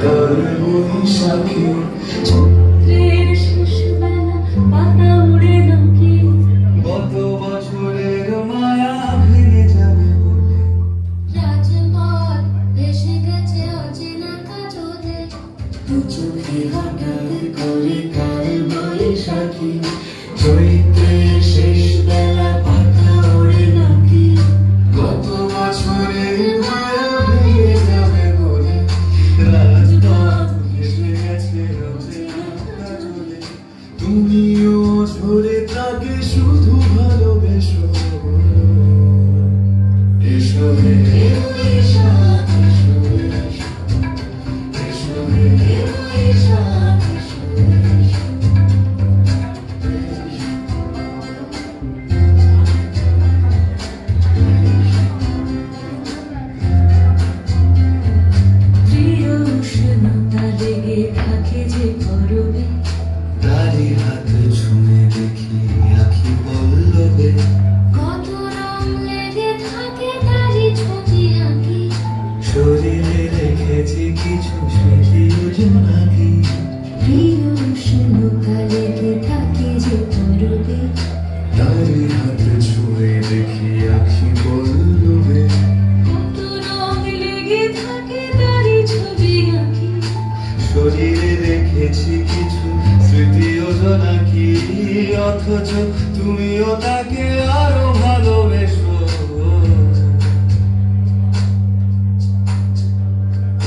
বৈশাখী চৈত্রের শেষ বেলা পাতা উড়ে নাকি গত বছরের মায়া ভেঙে যাবে বলে রাজপথ ভেসে গেছে অচেনা কাজলে দু চোখে হঠাৎ করে কাল বৈশাখী চৈত্রের শেষ বেলা পাতা উড়ে নাকি গত বছরের মায়া ভেঙে যাবে বলে রাজপথ ভেসে গেছে অচেনা কাজলে তুমিও ঝরে তাকে শুধু ভালোবেসো এসো হে বৈশাখ এসো এসো হে বৈশাখ প্রিয় উষ্ণতা লেগে থাকে যে গরমে তারি হাত ছুঁয়ে দেখি আখি পল্লবে কত রং লেগে থাকে তারি ছবি আঁকি শরীরে রেখেছি কিছু স্মৃতি জোনাকি প্রিয় উষ্ণতা লেগে থাকে যে গরমে তারি হাত ছুঁয়ে দেখি আখি পল্লবে কত রং লেগে থাকে তারি ছবি আঁকি শরীরে রেখেছি কিছু স্মৃতি জোনাকি অথচ তুমিও তাকে আরো ভালোবেসো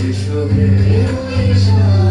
এসো হে বৈশাখ